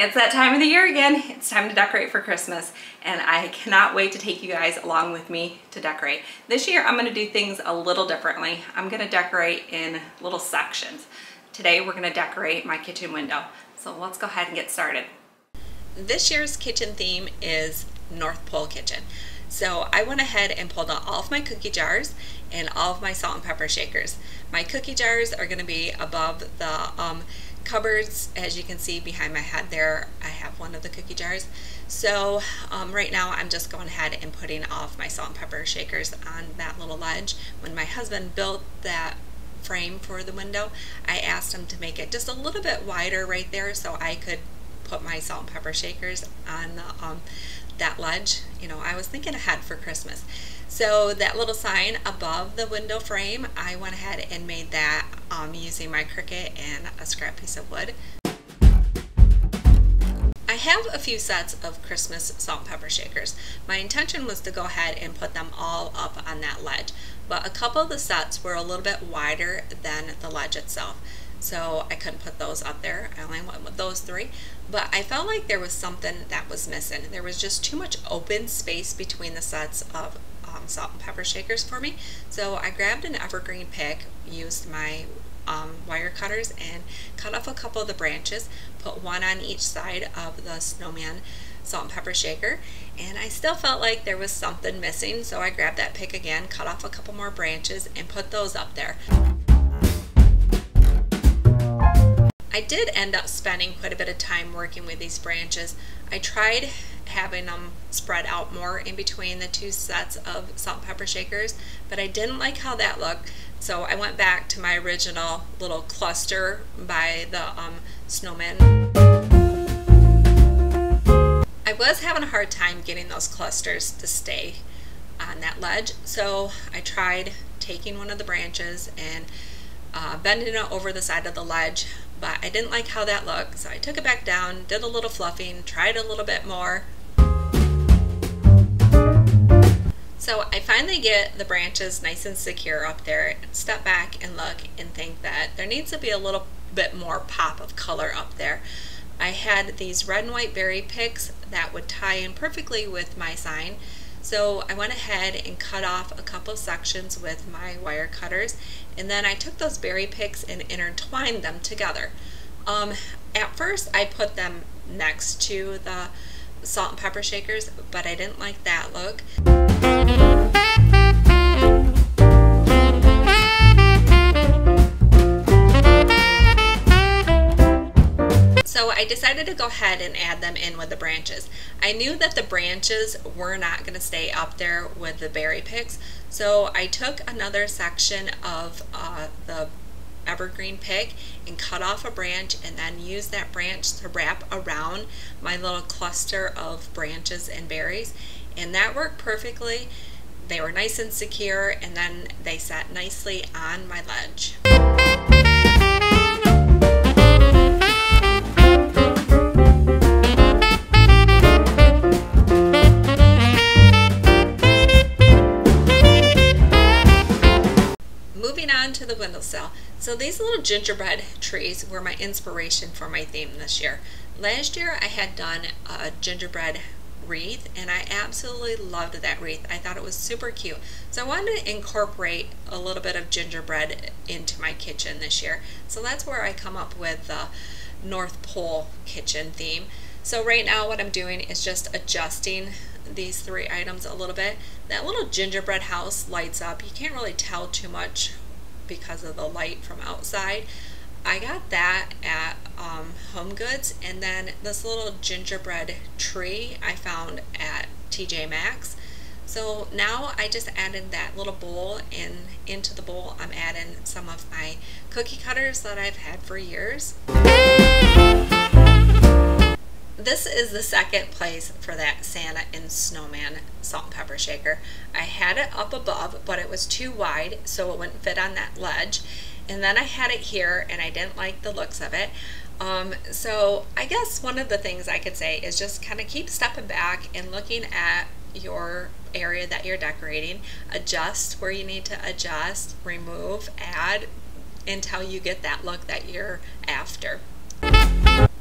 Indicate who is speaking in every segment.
Speaker 1: It's that time of the year again. It's time to decorate for Christmas, and I cannot wait to take you guys along with me to decorate. This year I'm going to do things a little differently. I'm going to decorate in little sections. Today we're going to decorate my kitchen window. So let's go ahead and get started. This year's kitchen theme is North Pole Kitchen. So I went ahead and pulled out all of my cookie jars and all of my salt and pepper shakers. My cookie jars are going to be above the cupboards. As you can see behind my head there, I have one of the cookie jars. So right now I'm just going ahead and putting all of my salt and pepper shakers on that little ledge. When my husband built that frame for the window, I asked him to make it just a little bit wider right there so I could put my salt and pepper shakers on the, that ledge. You know, I was thinking ahead for Christmas. So that little sign above the window frame, I went ahead and made that using my Cricut and a scrap piece of wood. I have a few sets of Christmas salt and pepper shakers. My intention was to go ahead and put them all up on that ledge, but a couple of the sets were a little bit wider than the ledge itself, so I couldn't put those up there. I only went with those three, but I felt like there was something that was missing. There was just too much open space between the sets of salt and pepper shakers for me. So I grabbed an evergreen pick, used my wire cutters and cut off a couple of the branches, put one on each side of the snowman salt and pepper shaker, and I still felt like there was something missing, so I grabbed that pick again, cut off a couple more branches and put those up there. I did end up spending quite a bit of time working with these branches. I tried having them spread out more in between the two sets of salt and pepper shakers, but I didn't like how that looked, so I went back to my original little cluster by the snowman. I was having a hard time getting those clusters to stay on that ledge, so I tried taking one of the branches and bending it over the side of the ledge, but I didn't like how that looked, so I took it back down, did a little fluffing, tried a little bit more. So I finally get the branches nice and secure up there, step back and look and think that there needs to be a little bit more pop of color up there. I had these red and white berry picks that would tie in perfectly with my sign. So I went ahead and cut off a couple sections with my wire cutters, and then I took those berry picks and intertwined them together. At first I put them next to the salt and pepper shakers, but I didn't like that look. So I decided to go ahead and add them in with the branches. I knew that the branches were not going to stay up there with the berry picks, so I took another section of the evergreen pick and cut off a branch and then used that branch to wrap around my little cluster of branches and berries, and that worked perfectly. They were nice and secure, and then they sat nicely on my ledge. Moving on to the windowsill. So these little gingerbread trees were my inspiration for my theme this year. Last year I had done a gingerbread wreath, and I absolutely loved that wreath. I thought it was super cute. So I wanted to incorporate a little bit of gingerbread into my kitchen this year. So that's where I come up with the North Pole Kitchen theme. So right now what I'm doing is just adjusting these three items a little bit. That little gingerbread house lights up. You can't really tell too much because of the light from outside. I got that at Home Goods, and then this little gingerbread tree I found at TJ Maxx. So now I just added that little bowl, and into the bowl I'm adding some of my cookie cutters that I've had for years. This is the second place for that Santa and Snowman salt and pepper shaker. I had it up above, but it was too wide, so it wouldn't fit on that ledge. And then I had it here, and I didn't like the looks of it. So I guess one of the things I could say is just kind of keep stepping back and looking at your area that you're decorating. Adjust where you need to adjust, remove, add, until you get that look that you're after.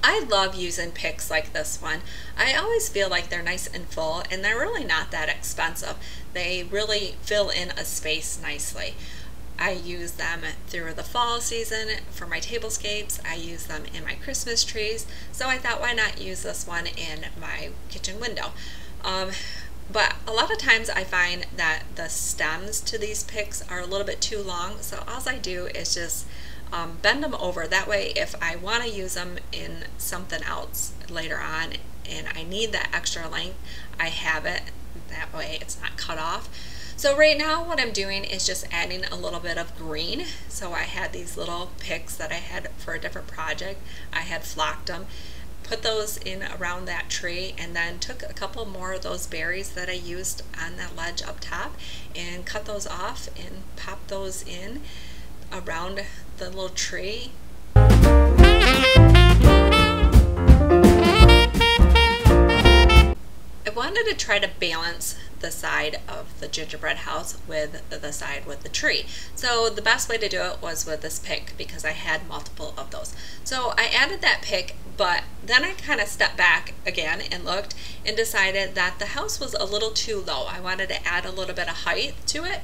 Speaker 1: I love using picks like this one. I always feel like they're nice and full, and they're really not that expensive. They really fill in a space nicely. I use them through the fall season for my tablescapes. I use them in my Christmas trees. So I thought, why not use this one in my kitchen window? But a lot of times I find that the stems to these picks are a little bit too long. So all I do is just bend them over. That way, if I want to use them in something else later on and I need that extra length, I have it. That way it's not cut off. So right now what I'm doing is just adding a little bit of green. So I had these little picks that I had for a different project. I had flocked them, put those in around that tree, and then took a couple more of those berries that I used on that ledge up top and cut those off and pop those in around the little tree. I wanted to try to balance the side of the gingerbread house with the side with the tree. So the best way to do it was with this pick because I had multiple of those. So I added that pick, but then I kind of stepped back again and looked and decided that the house was a little too low. I wanted to add a little bit of height to it.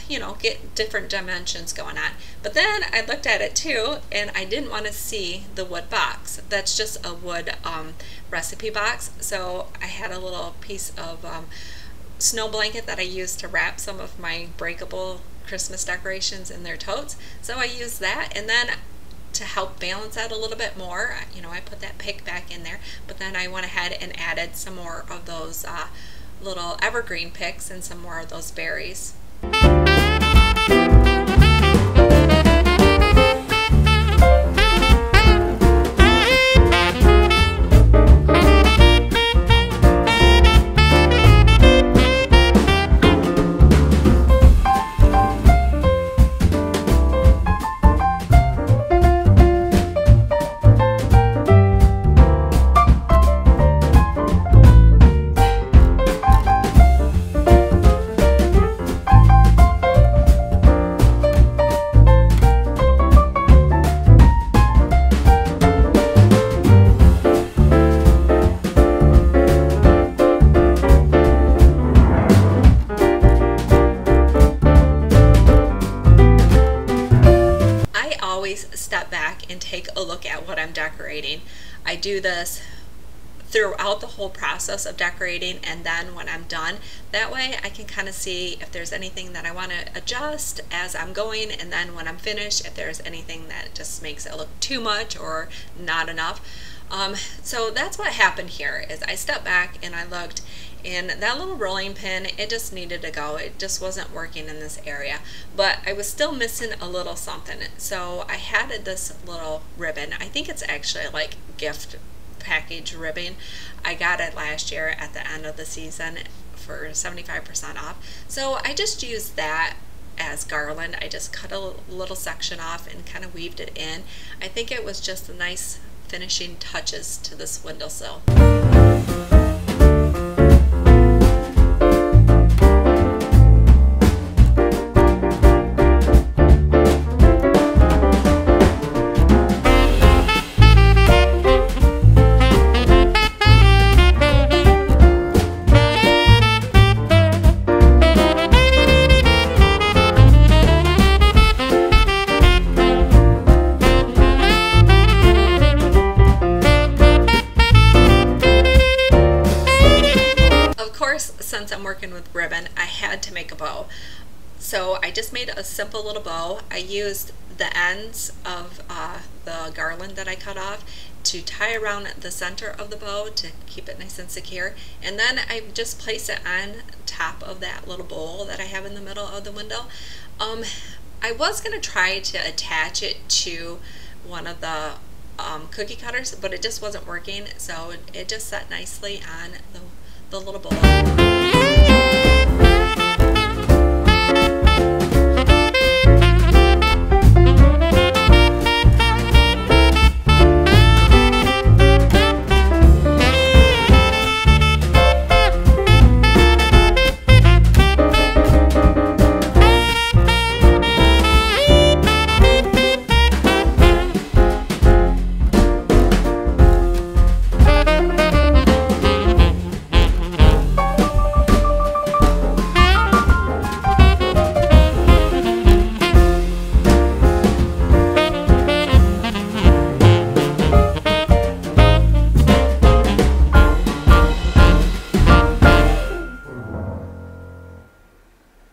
Speaker 1: You know, get different dimensions going on. But then I looked at it too, and I didn't want to see the wood box. That's just a wood recipe box. So I had a little piece of snow blanket that I used to wrap some of my breakable Christmas decorations in their totes. So I used that, and then to help balance out a little bit more, you know, I put that pick back in there, but then I went ahead and added some more of those little evergreen picks and some more of those berries. Step back and take a look at what I'm decorating. I do this throughout the whole process of decorating, and then when I'm done, that way I can kind of see if there's anything that I want to adjust as I'm going, and then when I'm finished, if there's anything that just makes it look too much or not enough. So that's what happened here is I stepped back and I looked, and that little rolling pin, it just needed to go. It just wasn't working in this area, but I was still missing a little something. So I had this little ribbon. I think it's actually like gift package ribbon. I got it last year at the end of the season for 75% off. So I just used that as garland. I just cut a little section off and kind of weaved it in. I think it was just a nice finishing touches to this windowsill. Since I'm working with ribbon, I had to make a bow. So I just made a simple little bow. I used the ends of the garland that I cut off to tie around the center of the bow to keep it nice and secure. And then I just placed it on top of that little bowl that I have in the middle of the window. I was going to try to attach it to one of the cookie cutters, but it just wasn't working. So it just sat nicely on the little bowl.